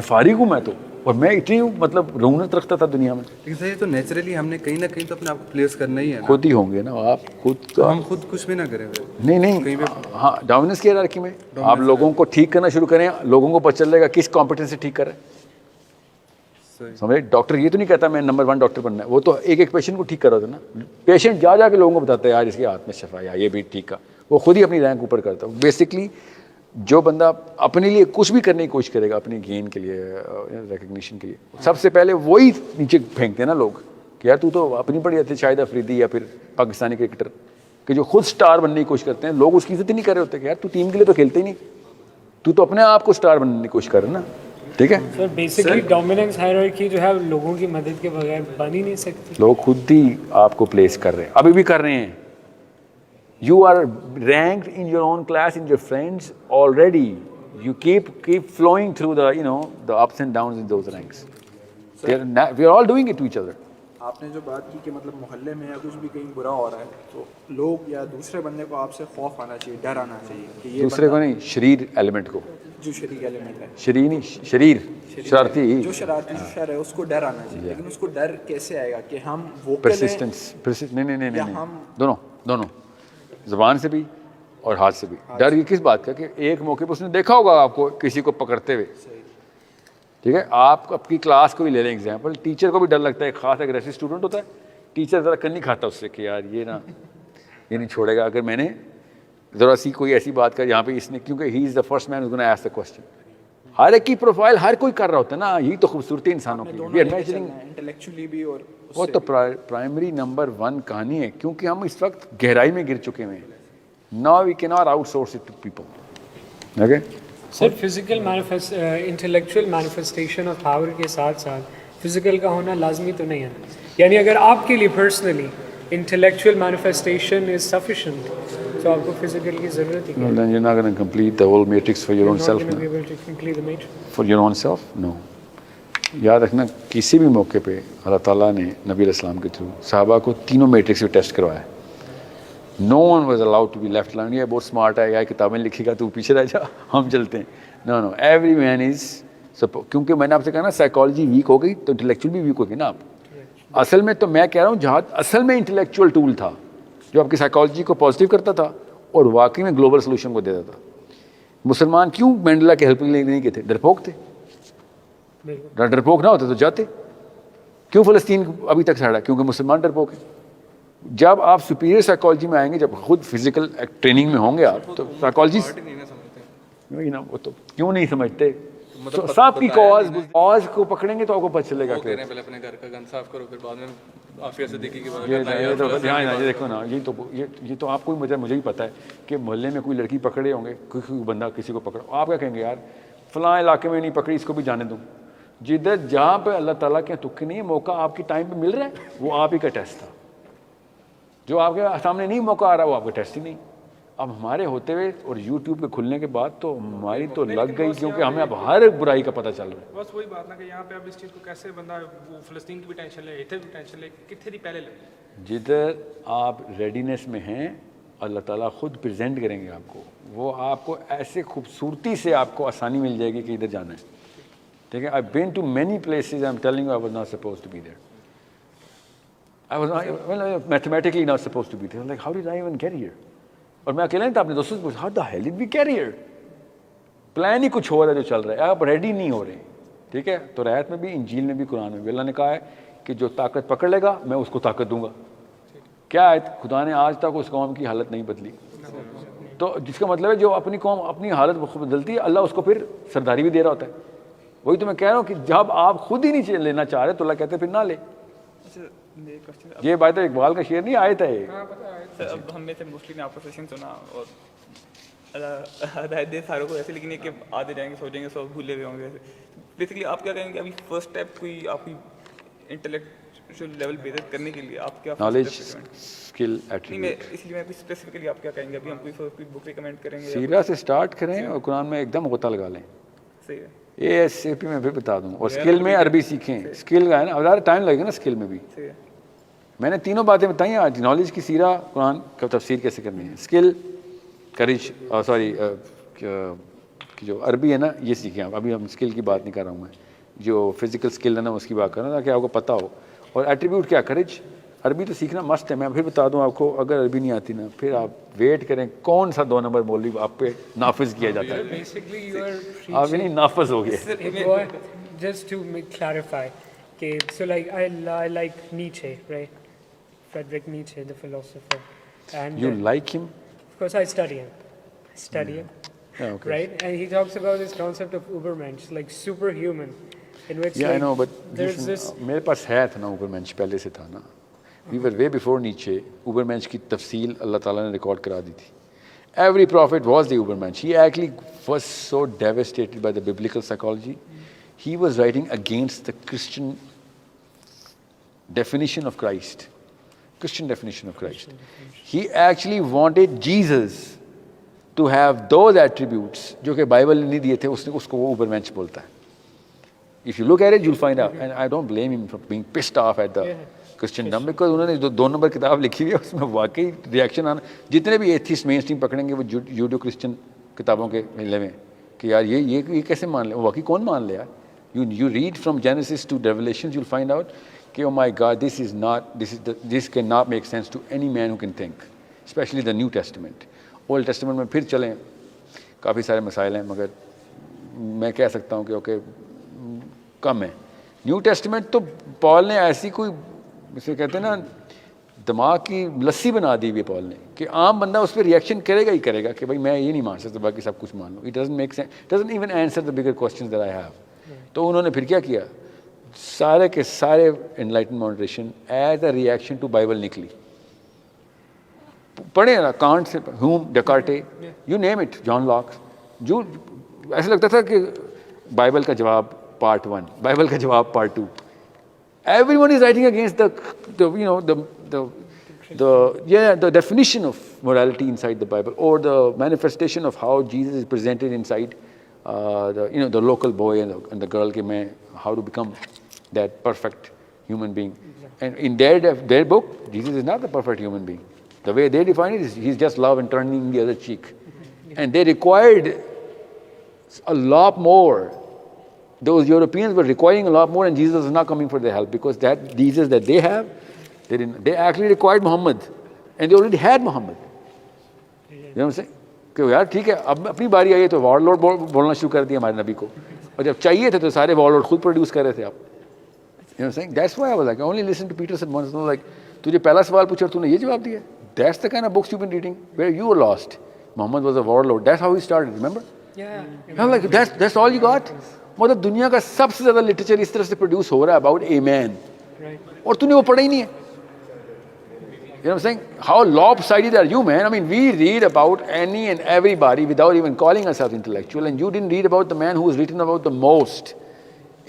B: فارغ ہوں. میں تو اور میں اتنی مطلب رونت رکھتا تھا دنیا میں.
I: لیکن سر یہ تو نیچرلی ہم نے کہیں نہ کہیں تو اپنے آپ کو پلیس کرنا ہی ہے نا.
B: خود ہی ہوں گے نا آپ خود.
I: ہم خود کچھ بھی نہ کریں
B: نہیں ہاں ڈومیننس کی ہیرارکی میں آپ لوگوں کو ٹھیک کرنا شروع کریں, لوگوں کو پتہ چل جائے گا کس کمپیٹنس سے ٹھیک کر رہے ہیں. سمجھے ڈاکٹر یہ تو نہیں کہتا میں نمبر 1 ڈاکٹر بننا ہے, وہ تو ایک پیشنٹ کو ٹھیک کر رہا تھا نا. پیشنٹ جا کے لوگوں کو بتاتا ہے یار اس کے ہاتھ میں شفا یا یہ بھی ٹھیک کا, وہ خود ہی اپنی رینک اوپر کرتا ہے. بیسکلی جو بندہ اپنے لیے کچھ بھی کرنے کی کوشش کرے گا اپنے گین کے لیے, ریکگنیشن کے لیے, سب سے پہلے وہی نیچے پھینکتے ہیں نا لوگ کہ یار تو اپنی پڑی جاتی ہے. شاہد افریدی یا پھر پاکستانی کرکٹر کہ جو خود سٹار بننے کی کوشش کرتے ہیں, لوگ اس کی عزت ہی نہیں کر رہے ہوتے کہ یار تو ٹیم کے لیے تو کھیلتے ہی نہیں, تو اپنے آپ کو سٹار بننے کی کوشش کر رہا ہے نا. ٹھیک ہے
G: سر بیسکلی ڈومیننس ہائرارکی جو ہے لوگوں کی مدد کے بغیر بن ہی نہیں سکتی.
B: لوگ خود ہی آپ کو پلیس کر رہے ہیں, ابھی بھی کر رہے ہیں. You are ranked in your own class, in your friends already. You keep flowing through the the ups and downs in those ranks. We are all doing it to each other.
K: آپ نے جو بات کی کہ مطلب محلے میں یا کچھ بھی کہیں برا ہو رہا ہے تو لوگ یا دوسرے بندے کو آپ سے خوف آنا چاہیے, ڈر آنا چاہیے کہ یہ
B: دوسرے کو نہیں, شریر ایلیمنٹ کو,
K: جو شریر ایلیمنٹ ہے,
B: شریر نہیں شریر شرارتی,
K: جو شرارتی شر ہے اس کو ڈر آنا چاہیے. لیکن اس کو ڈر کیسے آئے گا کہ ہم وہ
B: پرسسٹنس نہیں دونوں زبان سے بھی اور ہاتھ سے بھی. ڈر یہ کس بات کا کہ ایک موقع پہ اس نے دیکھا ہوگا آپ کو کسی کو پکڑتے ہوئے. ٹھیک ہے, آپ اپنی کلاس کو بھی لے لیں ایگزامپل. ٹیچر کو بھی ڈر لگتا ہے, ایک خاص اگریسو اسٹوڈنٹ ہوتا ہے, ٹیچر ذرا کن نہیں کھاتا اس سے کہ یار یہ نہیں چھوڑے گا اگر میں نے ذرا سی کوئی ایسی بات کر یہاں پہ اس نے, کیونکہ he is the first man gonna ask the question. ہر ایک کی پروفائل ہر کوئی کر رہا ہوتا ہے نا, یہی تو خوبصورتی انسانوں کی.
K: انٹلیکچولی بھی اور
B: وہ تو پرائمری نمبر 1 کہانی ہے, کیونکہ ہم اس وقت گہرائی میں گر چکے ہیں. Now we cannot outsource it to people. Okay?
G: Sir physical intellectual manifestation of power کے ساتھ ساتھ فزیکل کا ہونا لازمی تو نہیں ہے. یعنی اگر آپ کے لیے personally intellectual manifestation is sufficient تو آپ کو فزیکل کی ضرورت ہی
B: نہیں. Then you're not going to complete the whole matrix for your own self. For your own self? No. یاد رکھنا کسی بھی موقع پہ اللہ تعالیٰ نے نبی علیہ السلام کے تھرو صحابہ کو تینوں میٹرکس پہ ٹیسٹ کروایا. No one was allowed to be left alone. یہ بہت اسمارٹ ہے, یا کتابیں لکھے گا تو پیچھے رہ جا, ہم چلتے ہیں. No, every man is, کیونکہ میں نے آپ سے کہا نا سائیکالوجی ویک ہو گئی تو انٹلیکچوئل بھی ویک ہو گئی نا آپ. اصل میں تو میں کہہ رہا ہوں جہاد اصل میں انٹلیکچوئل ٹول تھا جو آپ کی سائیکالوجی کو پازیٹیو کرتا تھا اور واقعی میں گلوبل سولوشن کو دیتا تھا. مسلمان کیوں مینڈلا کے ہیلپ نہیں گئے تھے؟ ڈرپوک تھے. ڈرپوک نہ ہوتے تو جاتے. کیوں فلسطین ابھی تک سڑا؟ کیونکہ مسلمان ڈرپوک ہیں. جب آپ سپیریئر سائیکالوجی میں آئیں گے, جب خود فزیکل ٹریننگ میں ہوں گے آپ, تو سائیکالوجی وہ تو کیوں نہیں سمجھتے. سب کی کاز کو پکڑیں گے تو آپ کو پتہ چلے گا.
I: پہلے اپنے گھر کا گن صاف کرو, پھر بعد میں عافیہ صدیقی کی بات.
B: یہ دیکھو نا, یہ تو آپ کو مجھے ہی پتہ ہے کہ محلے میں کوئی لڑکی پکڑے ہوں گے, کوئی بندہ کسی کو پکڑا, آپ کیا کہیں گے یار فلاں علاقے میں نہیں پکڑی, اس کو بھی جانے دوں. جدھر جہاں پہ اللہ تعالیٰ کے تک نہیں موقع آپ کی ٹائم پہ مل رہا ہے, وہ آپ ہی کا ٹیسٹ تھا. جو آپ کے سامنے نہیں موقع آ رہا وہ آپ کا ٹیسٹ ہی نہیں. اب ہمارے ہوتے ہوئے اور یوٹیوب کے کھلنے کے بعد تو ہماری تو لگ گئی, کیونکہ ہمیں اب ہر برائی کا پتہ چل رہا ہے.
H: بس وہی بات نا کہ یہاں پہ اب اس چیز کو کیسے بندہ وہ فلسطین کی بھی ٹینشن لے, ادھر بھی ٹینشن لے, کتنے دی پہلے لے.
B: جدھر آپ ریڈینس میں ہیں اللہ تعالیٰ خود پریزنٹ کریں گے آپ کو. وہ آپ کو ایسے خوبصورتی سے آپ کو آسانی مل جائے گی کہ ادھر جانا ہے. ٹھیک ہے, I been to many places, I am telling you I was not suppose to be there. I was mathematically not supposed to be there. Like, how did I even get here? اور میں اکیلا نہیں تھا, اپنے دوستوں سے پوچھا how the hell did we get here? Plan ہی کچھ ہو رہا ہے جو چل رہا ہے, آپ ریڈی نہیں ہو رہے. ٹھیک ہے, تو رعایت میں بھی, انجیل میں بھی, قرآن میں بھی اللہ نے کہا ہے کہ جو طاقت پکڑ لے گا میں اس کو طاقت دوں گا. کیا ہے, خدا نے آج تک اس قوم کی حالت نہیں بدلی. تو جس کا مطلب ہے جو اپنی قوم اپنی حالت بدلتی ہے, اللہ اس کو پھر سرداری بھی دے رہا ہوتا ہے. وہی تو میں کہہ رہا ہوں کہ جب آپ خود ہی نہیں لینا چاہ رہے تو اللہ کہتے ہیں پھر نہ لے. یہ بات ہے, اقبال کا شعر نہیں آیا تھا یہ.
D: اب ہم میں سے موسٹلی نے آپ کا سیشن سنا اور ہدایت دے ساروں کو ایسے, لیکن یہ کہ آتے جائیں گے, سوچیں گے, سب بھولے ہوئے ہوں گے. بیسکلی آپ کیا کہیں گے ابھی فرسٹ اسٹیپ کوئی آپ کی انٹلیکچوئل لیول بیسڈ کرنے کے لیے آپ کیا
B: نالج اسکل ایٹریبیوٹ,
D: اس لیے میں کوئی اسپیسیفکلی آپ کیا کہیں گے ابھی ہم کوئی بک ریکمینڈ کریں گے؟
B: سیرہ سے اسٹارٹ کریں اور قرآن میں ایک دم غوطہ لگا لیں.
D: صحیح ہے,
B: اے ایس اے پی میں بھی بتا دوں, اور اسکل میں عربی سیکھیں. اسکل کا ہے نا, زیادہ ٹائم لگے گا نا اسکل میں بھی. میں نے تینوں باتیں بتائی ہیں آج. نالج کی سیرہ, قرآن کا تفسیر کیسے کرنی ہے, اسکل کریج, سوری جو عربی ہے نا یہ سیکھیں آپ. ابھی ہم اسکل کی بات نہیں کر رہا ہوں میں, جو فزیکل اسکل ہے نا اس کی بات کرنا تاکہ آپ کو پتہ ہو. اور ایٹریبیوٹ کیا؟ کریج. عربی تو سیکھنا مسٹ ہے. میں پھر بتا دوں آپ کو, اگر عربی نہیں آتی نا پھر آپ ویٹ کریں کون سا 2 نمبر مولوی آپ پہ نافذ کیا جاتا ہے.
G: Basically, you are
B: آپ بھی نہیں نافذ ہو گئے.
G: Just to clarify, okay, so like I like Nietzsche, right? Friedrich Nietzsche, the philosopher. And
B: You like him?
G: Of course, I study him.
B: Yeah, okay.
G: Right? And he talks about this concept of Übermensch, like superhuman, in which
B: Yeah, I
G: like,
B: know, but
G: there's this.
B: میرے پاس ہے تھا نا اوبرمینچ, پہلے سے تھا نا. We were way before Nietzsche. اوبرمینچ کی تفصیل اللہ تعالیٰ نے ریکارڈ کرا دی تھی. Every prophet was the Ubermensch. He actually was so devastated by the biblical psychology. He was writing against the Christian definition of Christ. Christian definition of Christ. He actually wanted Jesus to have those attributes جو کہ Bible نے نہیں دیے تھے. اس کو وہ اوبرمینچ بولتا ہے. If you look at it, you'll find out. And I don't blame him for being pissed off at the Christendom, because انہوں نے جو 2 نمبر کتاب لکھی ہوئی ہے اس میں واقعی ریئیکشن آنا. جتنے بھی ایتھیسٹ مین اسٹریم پکڑیں گے وہ جوڈو کرسچن کتابوں کے ملے میں کہ یار یہ کیسے مان لے, واقعی کون مان لے یار. You read from Genesis to Revelations, you'll find out کہ oh my God, this cannot make sense to any man who can think, especially the New Testament. Old Testament میں پھر چلیں کافی سارے مسائل ہیں, مگر میں کہہ سکتا ہوں کہ اوکے کم ہے. نیو ٹیسٹمنٹ تو پال نے ایسی کوئی اسے کہتے ہیں نا دماغ کی لسی بنا دی ہوئی ہے پال نے کہ عام بندہ اس پہ ریئیکشن کرے گا ہی کرے گا کہ بھائی میں یہ نہیں مان سکتا, باقی سب کچھ مان لو. It doesn't make sense, doesn't even answer the bigger questions that I have. تو انہوں نے پھر کیا کیا, سارے کے سارے enlighten moderation as a reaction to Bible نکلی. پڑھیں نا کانٹ سے Hume, Descartes, you name it, John Locke, جو ایسا لگتا تھا کہ بائبل کا جواب پارٹ 1, بائبل کا جواب part 2. Everyone is writing against the definition of morality inside the Bible, or the manifestation of how Jesus is presented inside the local boy and the girl, how to become that perfect human being. And in their book, Jesus is not the perfect human being. The way they define it is he's just love and turning the other cheek. And they required a lot more. Those Europeans were requiring a lot more, and Jesus was not coming for their help, because that Jesus that they have, they actually required Muhammad, and they already had Muhammad. You know what I'm saying? کہ یار ٹھیک ہے اب اپنی باری آئی ہے تو وار Lord بولنا شروع کر دیا ہمارے نبی کو, اور جب چاہیے تھے تو سارے وار لورڈ خود پروڈیوس کر رہے تھے آپ. You know what I'm saying? That's why I was like, I only listened to Peterson once. Like, تجھے پہلا سوال پوچھا اور تو نے یہ جواب دیا. That's the kind of books you've been reading where you were lost. Muhammad was a warlord. That's how he started, remember?
G: Yeah.
B: I'm like, that's all you got? مطلب دنیا کا سب سے زیادہ لٹریچر اس طرح سے پروڈیوس ہو رہا ہے اباؤٹ اے مین, اور تو نے وہ پڑھا ہی نہیں ہے. You know what I'm saying? How lopsided are you, man? I mean, we read about any and everybody without even calling ourselves intellectual, and you didn't read about the man who was written about the most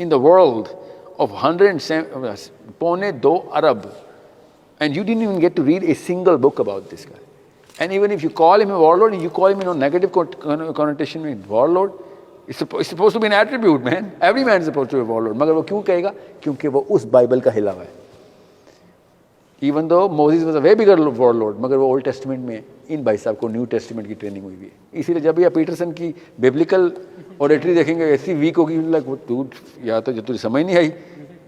B: in the world of 102 Arab, and you didn't even get to read a single book about this guy. And even if you call him a warlord, you call him in a negative connotation with warlord, it's supposed to be an attribute, man. Every man is supposed to be a warlord. مگر وہ کیوں کہے گا؟ کیونکہ وہ اس Bible کا ہلا ہوا ہے. Even though Moses was a way bigger warlord, مگر وہ اولڈ ٹیسٹمنٹ میں ان بھائی صاحب کو نیو ٹیسٹمنٹ کی ٹریننگ ہوئی ہے. اسی لیے جب یہ پیٹرسن کی بیبلیکل اوریٹری دیکھیں گے ایسی ویک ہوگی, لائک یا تو جب تجھے سمجھ نہیں آئی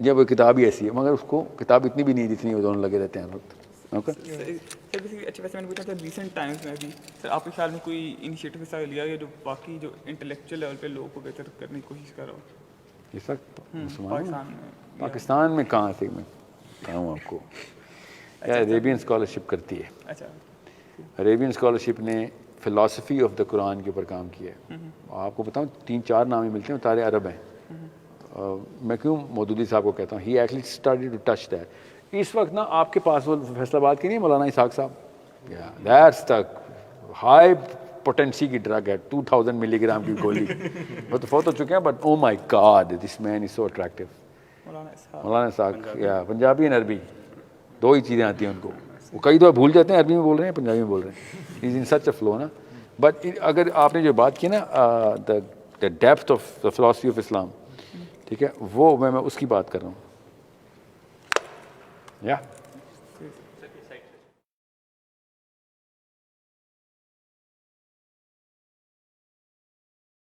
B: جب وہ کتاب ہی ایسی ہے, مگر اس کو کتاب اتنی بھی نہیں جتنی وہ دونوں لگے رہتے ہیں وقت. اوکے
D: اچھا, ویسے میں نے پوچھا تھا ریسنٹ ٹائمس میں بھی سر آپ کے خیال میں کوئی انیشیٹو حصہ لیا گیا جو باقی جو انٹلیکچوئل لیول پہ لوگوں کو بہتر کرنے کی کوشش کر رہا ہو
B: اس وقت پاکستان میں کہاں سے میں کہوں آپ کو, عربین اسکالرشپ کرتی ہے.
D: اچھا,
B: عربین اسکالرشپ نے فلاسفی آف دا قرآن کے اوپر کام کیا ہے. آپ کو بتاؤں 3-4 نام ہی ملتے ہیں, سارے عرب ہیں. میں کیوں مودودی صاحب کو کہتا ہوں, he actually started to touch that. اس وقت نا آپ کے پاس وہ فیصل آباد کی نہیں مولانا اسحاق صاحب, دیٹس دا ہائی پوٹینسی کی ڈرگ ہے, 2000 ملی گرام کی گولی. وہ تو فوت ہو چکے ہیں, but oh my god this man is so attractive. Maulana Ishaq, یا پنجابی اینڈ عربی دو ہی چیزیں آتی ہیں ان کو. وہ کئی دفعہ بھول جاتے ہیں, عربی میں بول رہے ہیں پنجابی میں بول رہے ہیں. از ان سچ اے فلو نا. بٹ اگر آپ نے جو بات کی نا the depth of the philosophy of Islam, ٹھیک ہے, وہ میں اس کی بات کر رہا ہوں. Yeah.